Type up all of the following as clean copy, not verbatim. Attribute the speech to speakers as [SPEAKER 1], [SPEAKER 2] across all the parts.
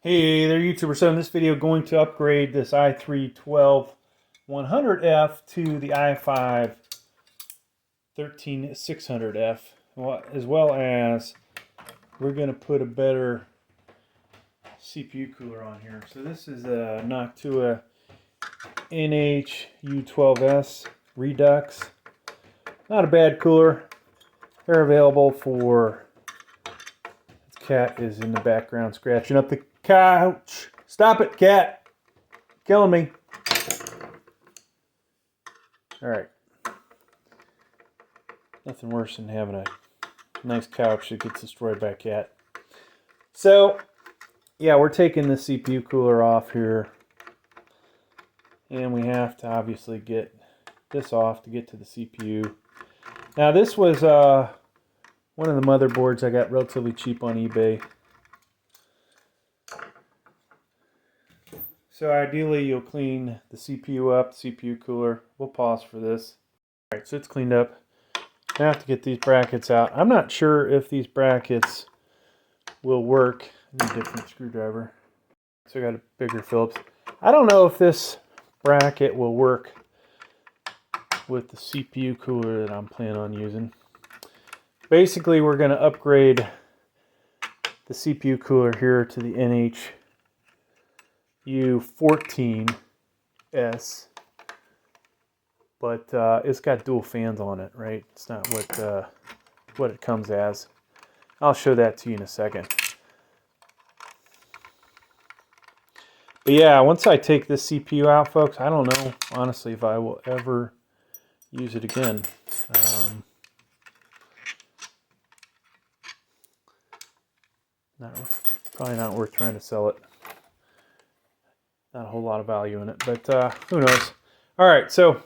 [SPEAKER 1] Hey there YouTubers, so in this video going to upgrade this i3-12100F to the i5-13600F, as well as we're going to put a better CPU cooler on here. So this is a Noctua NH-U14S Redux. Not a bad cooler. They're available for... Cat is in the background scratching up the couch. Stop it, cat. Killing me. Alright. Nothing worse than having a nice couch that gets destroyed by a cat. So, yeah, we're taking the CPU cooler off here. And we have to obviously get this off to get to the CPU. Now this was one of the motherboards I got relatively cheap on eBay. So ideally you'll clean the CPU up, CPU cooler. We'll pause for this. Alright, so it's cleaned up. I have to get these brackets out. I'm not sure if these brackets will work. I need a different screwdriver. So I got a bigger Phillips. I don't know if this bracket will work with the CPU cooler that I'm planning on using. Basically, we're going to upgrade the CPU cooler here to the NH-U14S, but it's got dual fans on it, right? It's not what it comes as. I'll show that to you in a second. But yeah, once I take this CPU out, folks, I don't know, honestly, if I will ever use it again. Probably not worth trying to sell it. Not a whole lot of value in it, but who knows. All right, so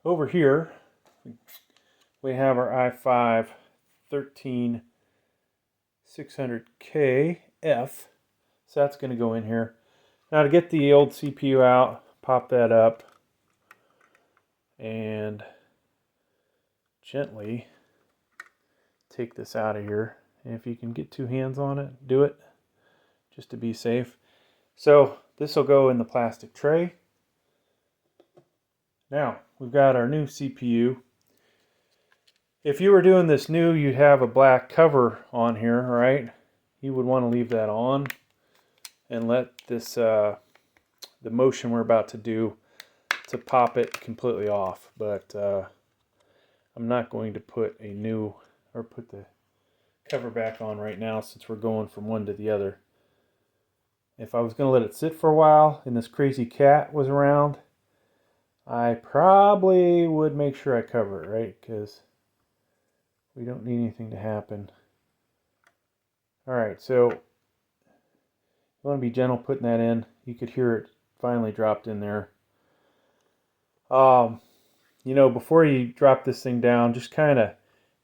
[SPEAKER 1] over here we have our i5-13600kf. So that's going to go in here. Now to get the old CPU out, pop that up and gently take this out of here. And if you can get two hands on it, do it, just to be safe. So this will go in the plastic tray. Now we've got our new CPU. If you were doing this new, you'd have a black cover on here, right? You would want to leave that on and let this the motion we're about to do to pop it completely off. But I'm not going to put a new or put the cover back on right now since we're going from one to the other. If I was going to let it sit for a while and this crazy cat was around, I probably would make sure I cover it, right? Because we don't need anything to happen. Alright, so you want to be gentle putting that in. You could hear it finally dropped in there. You know, before you drop this thing down, just kind of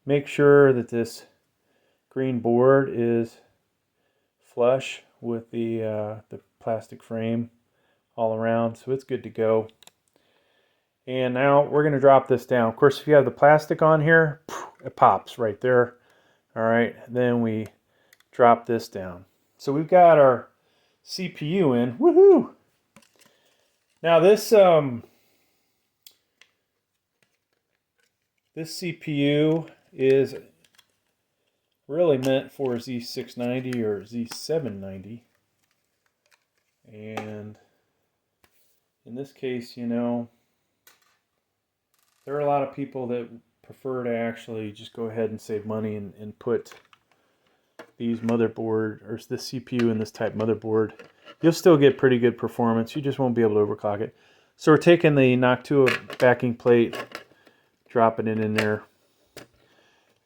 [SPEAKER 1] make sure that this green board is flush with the plastic frame all around, so it's good to go. And now we're going to drop this down. Of course, if you have the plastic on here, it pops right there. All right, then we drop this down. So we've got our CPU in. Woohoo! Now this CPU is really meant for Z690 or Z790, and in this case, you know, there are a lot of people that prefer to actually just go ahead and save money and put these motherboard or the CPU in this type motherboard. You'll still get pretty good performance, you just won't be able to overclock it. So we're taking the Noctua backing plate, dropping it in there.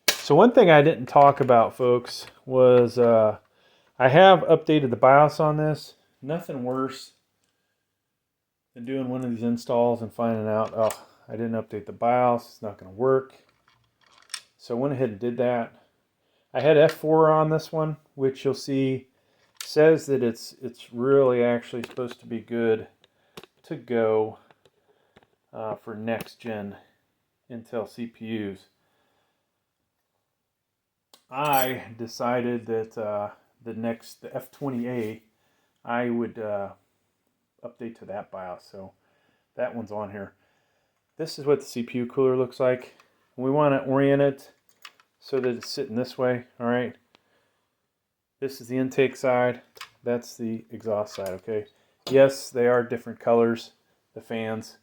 [SPEAKER 1] So one thing I didn't talk about, folks, was I have updated the BIOS on this. Nothing worse than doing one of these installs and finding out, oh, I didn't update the BIOS, it's not going to work. So I went ahead and did that. I had F4 on this one, which you'll see says that it's really actually supposed to be good to go for next gen Intel CPUs. I decided that the F20A, I would update to that BIOS. So that one's on here. This is what the CPU cooler looks like. We want to orient it so that it's sitting this way. All right. This is the intake side. That's the exhaust side. Okay. Yes, they are different colors, the fans.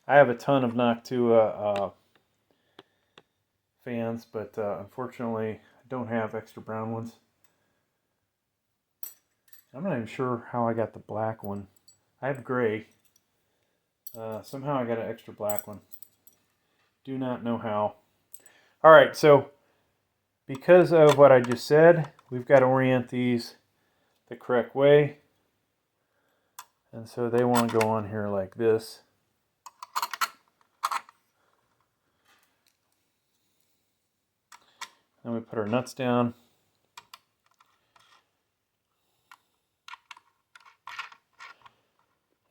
[SPEAKER 1] I have a ton of Noctua fans, but unfortunately, I don't have extra brown ones. I'm not even sure how I got the black one. I have gray. Somehow I got an extra black one. Do not know how. All right, so because of what I just said, we've got to orient these the correct way. And so they want to go on here like this. Then we put our nuts down.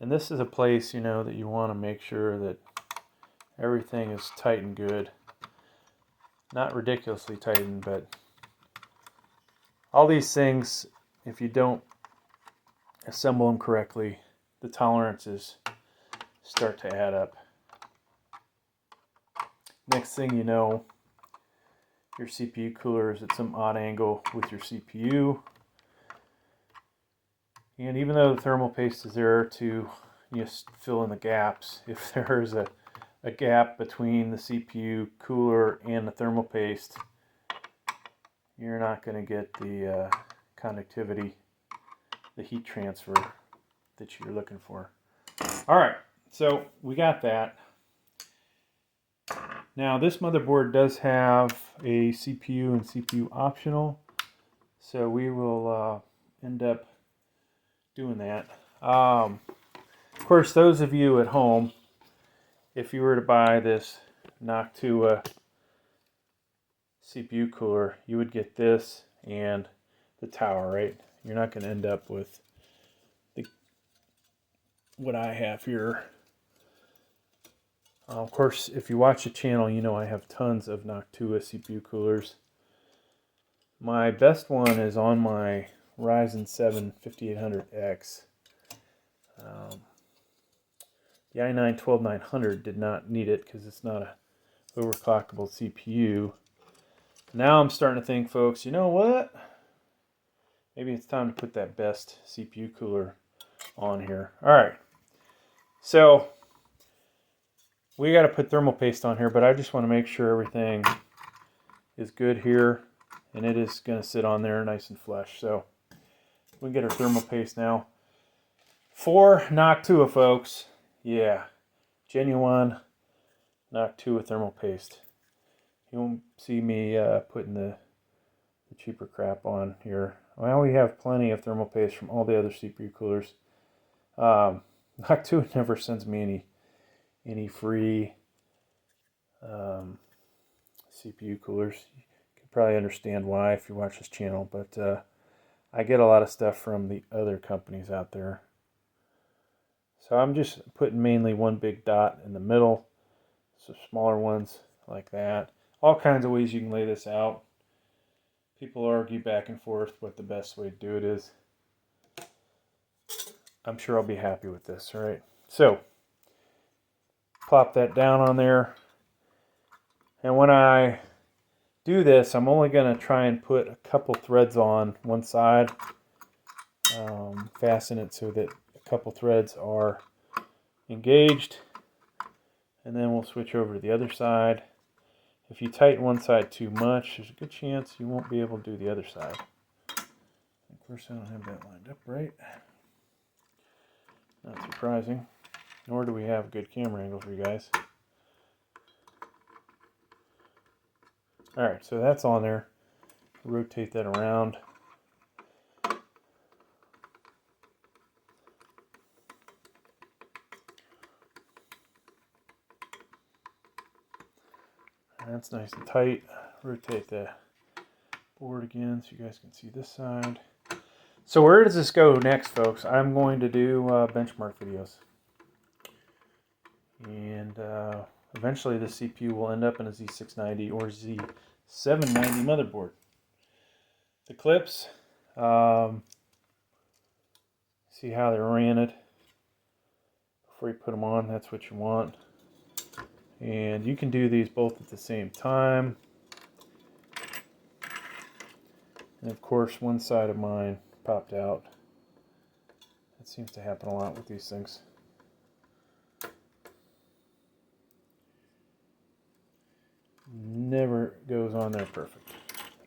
[SPEAKER 1] And this is a place, you know, that you want to make sure that everything is tight and good. Not ridiculously tightened, but all these things, if you don't assemble them correctly, the tolerances start to add up. Next thing you know, your CPU cooler is at some odd angle with your CPU. And even though the thermal paste is there to just fill in the gaps, if there is a gap between the CPU cooler and the thermal paste, you're not going to get the conductivity, the heat transfer that you're looking for. All right, so we got that. Now this motherboard does have a CPU and CPU optional, so we will end up doing that. Of course, those of you at home, if you were to buy this Noctua CPU cooler, you would get this and the tower, right? You're not going to end up with what I have here. Of course, if you watch the channel, you know I have tons of Noctua CPU coolers. My best one is on my Ryzen 7 5800X. The i9-12900 did not need it because it's not a overclockable CPU. Now I'm starting to think, folks, you know what? Maybe it's time to put that best CPU cooler on here. All right. So we got to put thermal paste on here, but I just want to make sure everything is good here, and it is going to sit on there nice and flush. So we can get our thermal paste now. For Noctua, folks, yeah, genuine Noctua thermal paste. You won't see me putting the cheaper crap on here. Well, we have plenty of thermal paste from all the other CPU coolers. Noctua never sends me any free CPU coolers. You can probably understand why if you watch this channel, but I get a lot of stuff from the other companies out there. So I'm just putting mainly one big dot in the middle, so smaller ones like that. All kinds of ways you can lay this out. People argue back and forth what the best way to do it is. I'm sure I'll be happy with this, all right? So plop that down on there. And when I do this, I'm only going to try and put a couple threads on one side. Fasten it so that a couple threads are engaged. And then we'll switch over to the other side. If you tighten one side too much, there's a good chance you won't be able to do the other side. Of course, I don't have that lined up right. Not surprising. Nor do we have a good camera angle for you guys. Alright, so that's on there. Rotate that around. That's nice and tight. Rotate the board again so you guys can see this side. So where does this go next, folks? I'm going to do benchmark videos. And eventually the CPU will end up in a Z690 or Z790 motherboard. The clips, See how they're oriented before you put them on. That's what you want. And you can do these both at the same time. And of course, one side of mine popped out. That seems to happen a lot with these things. Never goes on there perfect.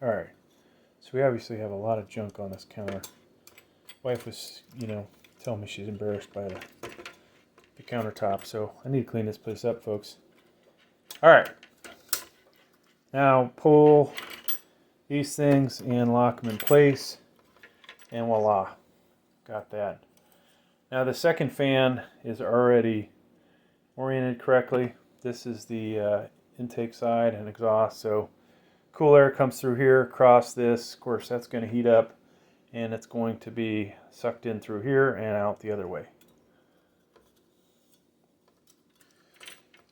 [SPEAKER 1] Alright, so we obviously have a lot of junk on this counter. Wife was, telling me she's embarrassed by the countertop, so I need to clean this place up, folks. Alright, now pull these things and lock them in place, and voila, got that. Now the second fan is already oriented correctly. This is the intake side and exhaust, so cool air comes through here across this. Of course, that's going to heat up, and it's going to be sucked in through here and out the other way.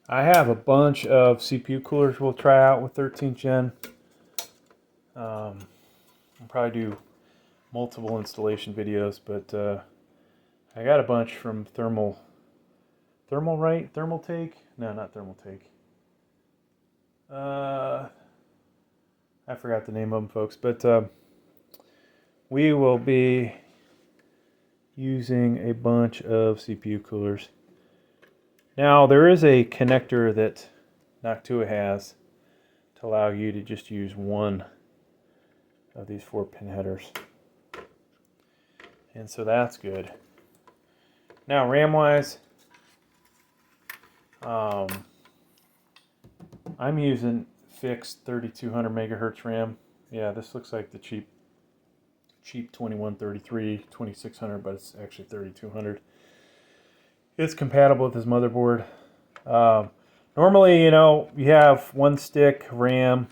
[SPEAKER 1] I have a bunch of CPU coolers we'll try out with 13th gen. I'll probably do multiple installation videos, but I got a bunch from Thermal Take? No, not Thermal Take. I forgot the name of them, folks, but we will be using a bunch of CPU coolers. Now, there is a connector that Noctua has to allow you to just use one of these 4-pin headers. And so that's good. Now, RAM-wise, I'm using fixed 3200 megahertz RAM. Yeah, this looks like the cheap 2133, 2600, but it's actually 3200. It's compatible with this motherboard. Normally, you have one stick RAM,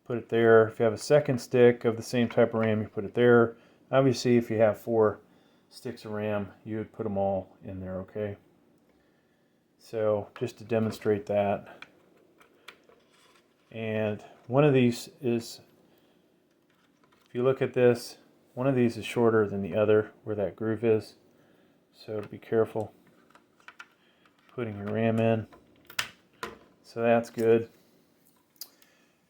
[SPEAKER 1] put it there. If you have a second stick of the same type of RAM, you put it there. Obviously, if you have 4 sticks of RAM, you would put them all in there, okay? So, just to demonstrate that. And one of these is, if you look at this, one of these is shorter than the other, where that groove is. So be careful putting your RAM in. So that's good.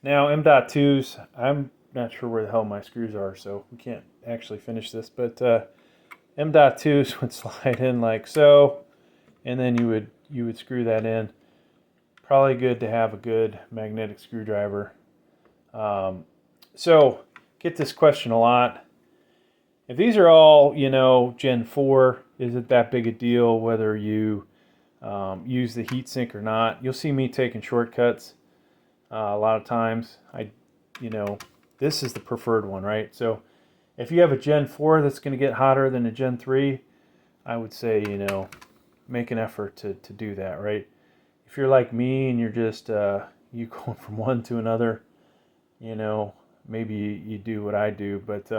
[SPEAKER 1] Now M.2s, I'm not sure where the hell my screws are, so we can't actually finish this, but M.2s would slide in like so, and then you would screw that in. Probably good to have a good magnetic screwdriver. So get this question a lot. If these are all, Gen 4, is it that big a deal whether you use the heatsink or not? You'll see me taking shortcuts a lot of times. This is the preferred one, right? So if you have a Gen 4 that's going to get hotter than a Gen 3, I would say, make an effort to do that, right? If you're like me and you're just you going from one to another, maybe you do what I do, but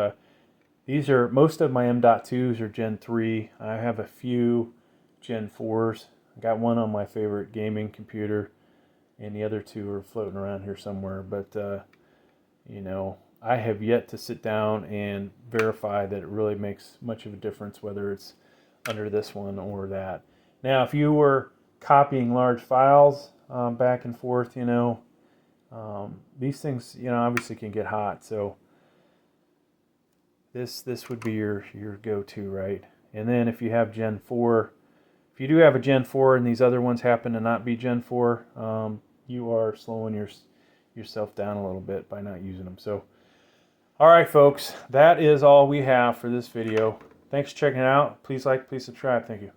[SPEAKER 1] most of my M.2s are Gen 3. I have a few Gen 4s. I got one on my favorite gaming computer, and the other 2 are floating around here somewhere. But, I have yet to sit down and verify that it really makes much of a difference whether it's under this one or that. Now, if you were copying large files back and forth, these things, obviously can get hot. So this would be your go-to, right? And then if you have Gen 4, if you do have a Gen 4 and these other ones happen to not be Gen 4, you are slowing yourself down a little bit by not using them. So, all right, folks, that is all we have for this video. Thanks for checking it out. Please like, please subscribe. Thank you.